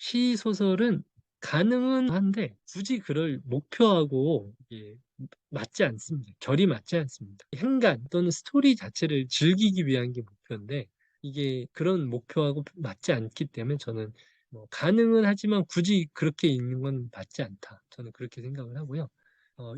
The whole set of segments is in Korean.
시 소설은 가능은 한데 굳이 그럴 목표하고 이게 맞지 않습니다. 결이 맞지 않습니다. 행간 또는 스토리 자체를 즐기기 위한 게 목표인데 이게 그런 목표하고 맞지 않기 때문에 저는 뭐 가능은 하지만 굳이 그렇게 읽는 건 맞지 않다. 저는 그렇게 생각을 하고요.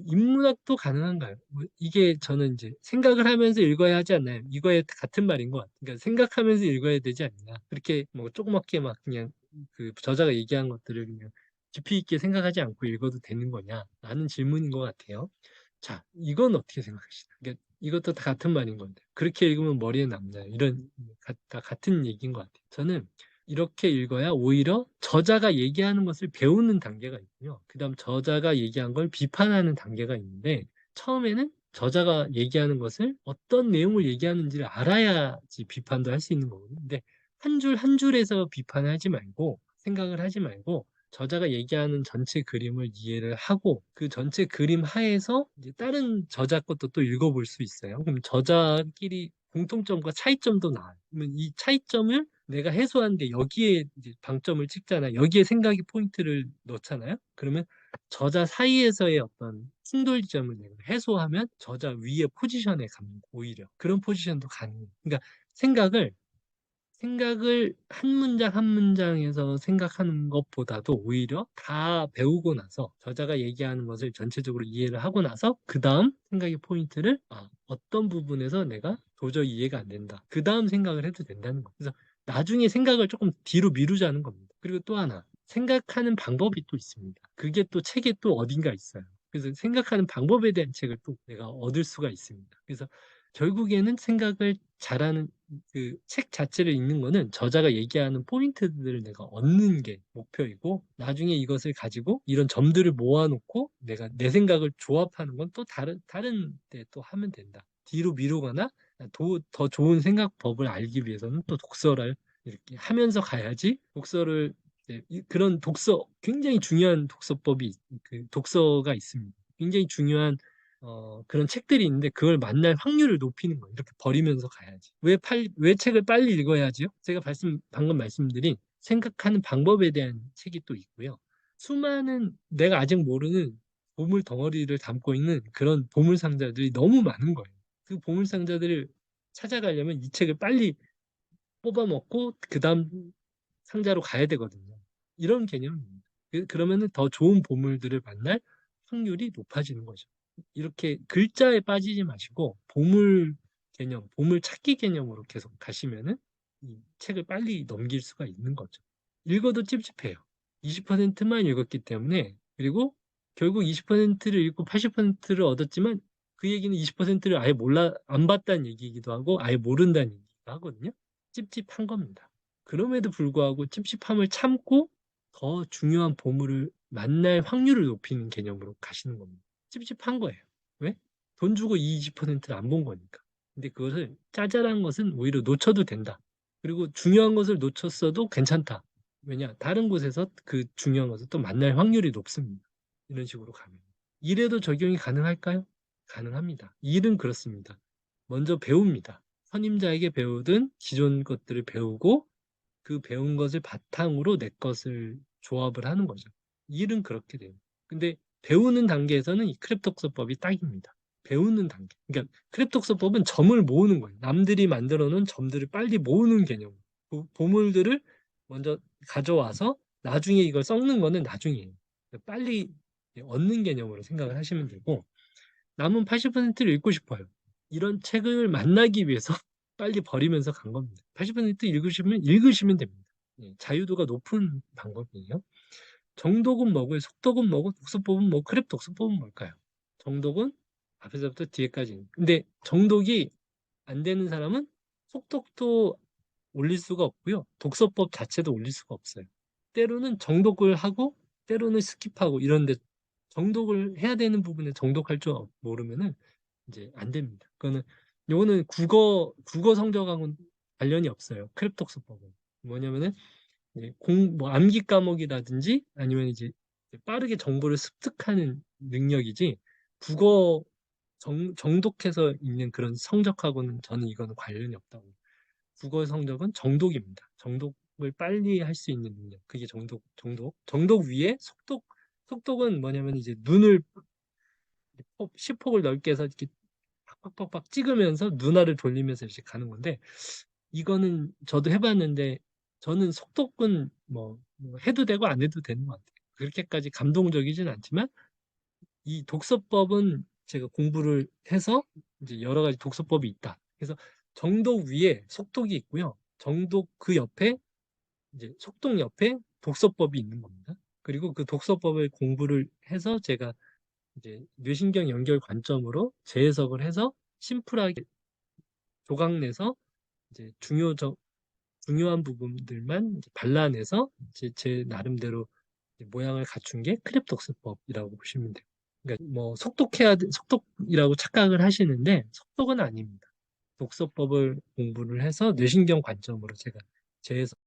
인문학도 가능한가요? 뭐 이게 저는 이제 생각을 하면서 읽어야 하지 않나요? 이거에 같은 말인 것 같아요. 그러니까 생각하면서 읽어야 되지 않냐. 그렇게 뭐 조그맣게 막 그냥 그 저자가 얘기한 것들을 그냥 깊이 있게 생각하지 않고 읽어도 되는 거냐라는 질문인 것 같아요. 자, 이건 어떻게 생각하시나요? 그러니까 이것도 다 같은 말인 건데 그렇게 읽으면 머리에 남나요? 이런 다 같은 얘기인 것 같아요. 저는 이렇게 읽어야 오히려 저자가 얘기하는 것을 배우는 단계가 있고요. 그다음 저자가 얘기한 걸 비판하는 단계가 있는데 처음에는 저자가 얘기하는 것을 어떤 내용을 얘기하는지를 알아야지 비판도 할 수 있는 거거든요. 근데 한 줄 한 줄에서 비판하지 말고 생각을 하지 말고 저자가 얘기하는 전체 그림을 이해를 하고 그 전체 그림 하에서 이제 다른 저자 것도 또 읽어볼 수 있어요. 그럼 저자끼리 공통점과 차이점도 나와요. 그러면 이 차이점을 내가 해소하는데 여기에 이제 방점을 찍잖아요. 여기에 생각의 포인트를 넣잖아요. 그러면 저자 사이에서의 어떤 충돌 지점을 내가 해소하면 저자 위의 포지션에 갑니다. 오히려 그런 포지션도 가능해요. 그러니까 생각을 생각을 한 문장 한 문장에서 생각하는 것보다도 오히려 다 배우고 나서 저자가 얘기하는 것을 전체적으로 이해를 하고 나서 그 다음 생각의 포인트를 어떤 부분에서 내가 도저히 이해가 안 된다. 그 다음 생각을 해도 된다는 거. 그래서 나중에 생각을 조금 뒤로 미루자는 겁니다. 그리고 또 하나 생각하는 방법이 또 있습니다. 그게 또 책에 또 어딘가 있어요. 그래서 생각하는 방법에 대한 책을 또 내가 얻을 수가 있습니다. 그래서 결국에는 생각을 잘하는 그 책 자체를 읽는 거는 저자가 얘기하는 포인트들을 내가 얻는 게 목표이고 나중에 이것을 가지고 이런 점들을 모아놓고 내가 내 생각을 조합하는 건 또 다른 데 또 하면 된다. 뒤로 미루거나 더 좋은 생각법을 알기 위해서는 또 독서를 이렇게 하면서 가야지 독서를 그런 독서 굉장히 중요한 독서법이 그 독서가 있습니다. 굉장히 중요한 그런 책들이 있는데 그걸 만날 확률을 높이는 거예요. 이렇게 버리면서 가야지. 왜 책을 빨리 읽어야지요? 제가 방금 말씀드린 생각하는 방법에 대한 책이 또 있고요. 수많은 내가 아직 모르는 보물 덩어리를 담고 있는 그런 보물 상자들이 너무 많은 거예요. 그 보물 상자들을 찾아가려면 이 책을 빨리 뽑아먹고 그 다음 상자로 가야 되거든요. 이런 개념입니다. 그러면은 더 좋은 보물들을 만날 확률이 높아지는 거죠. 이렇게 글자에 빠지지 마시고 보물 개념, 보물 찾기 개념으로 계속 가시면은 이 책을 빨리 넘길 수가 있는 거죠. 읽어도 찝찝해요. 20%만 읽었기 때문에 그리고 결국 20%를 읽고 80%를 얻었지만 그 얘기는 20%를 아예 안 봤다는 얘기이기도 하고 아예 모른다는 얘기이기도 하거든요. 찝찝한 겁니다. 그럼에도 불구하고 찝찝함을 참고 더 중요한 보물을 만날 확률을 높이는 개념으로 가시는 겁니다. 찝찝한 거예요. 왜? 돈 주고 이 20%를 안 본 거니까. 근데 그것을 짜잘한 것은 오히려 놓쳐도 된다. 그리고 중요한 것을 놓쳤어도 괜찮다. 왜냐? 다른 곳에서 그 중요한 것을 또 만날 확률이 높습니다. 이런 식으로 가면. 일에도 적용이 가능할까요? 가능합니다. 일은 그렇습니다. 먼저 배웁니다. 선임자에게 배우든 기존 것들을 배우고 그 배운 것을 바탕으로 내 것을 조합을 하는 거죠. 일은 그렇게 돼요. 근데 배우는 단계에서는 이 크랩독서법이 딱입니다. 배우는 단계. 그러니까 크랩독서법은 점을 모으는 거예요. 남들이 만들어 놓은 점들을 빨리 모으는 개념. 보물들을 먼저 가져와서 나중에 이걸 썩는 거는 나중이에요. 빨리 얻는 개념으로 생각을 하시면 되고 남은 80%를 읽고 싶어요. 이런 책을 만나기 위해서 빨리 버리면서 간 겁니다. 80% 읽으시면 됩니다. 예, 자유도가 높은 방법이에요. 정독은 뭐고요? 속독은 뭐고? 독서법은 뭐? 크랩 독서법은 뭘까요? 정독은 앞에서부터 뒤에까지. 근데 정독이 안 되는 사람은 속독도 올릴 수가 없고요. 독서법 자체도 올릴 수가 없어요. 때로는 정독을 하고 때로는 스킵하고 이런데 정독을 해야 되는 부분에 정독할 줄 모르면은 이제 안 됩니다. 요거는 국어 성적하고는 관련이 없어요. 크랩독서법은. 뭐냐면은 뭐 암기 과목이라든지 아니면 이제 빠르게 정보를 습득하는 능력이지 국어 정독해서 있는 그런 성적하고는 저는 이거는 관련이 없다고. 국어 성적은 정독입니다. 정독 을 빨리 할 수 있는 능력. 그게 정독 위에 속독은 뭐냐면 이제 눈을 시폭을 넓게 해서 이렇게 팍팍팍팍 찍으면서 눈알을 돌리면서 이렇게 가는 건데, 이거는 저도 해봤는데 저는 속독은 뭐 해도 되고 안 해도 되는 것 같아요. 그렇게까지 감동적이진 않지만 이 독서법은 제가 공부를 해서 이제 여러 가지 독서법이 있다. 그래서 정독 위에 속독이 있고요. 정독 그 옆에 이제 속독 옆에 독서법이 있는 겁니다. 그리고 그 독서법을 공부를 해서 제가 이제 뇌신경 연결 관점으로 재해석을 해서 심플하게 조각내서 이제 중요한 부분들만 이제 발라내서 제 나름대로 이제 모양을 갖춘 게 크랩 독서법이라고 보시면 돼요. 그러니까 뭐 속독이라고 착각을 하시는데 속독은 아닙니다. 독서법을 공부를 해서 뇌신경 관점으로 제가 재해석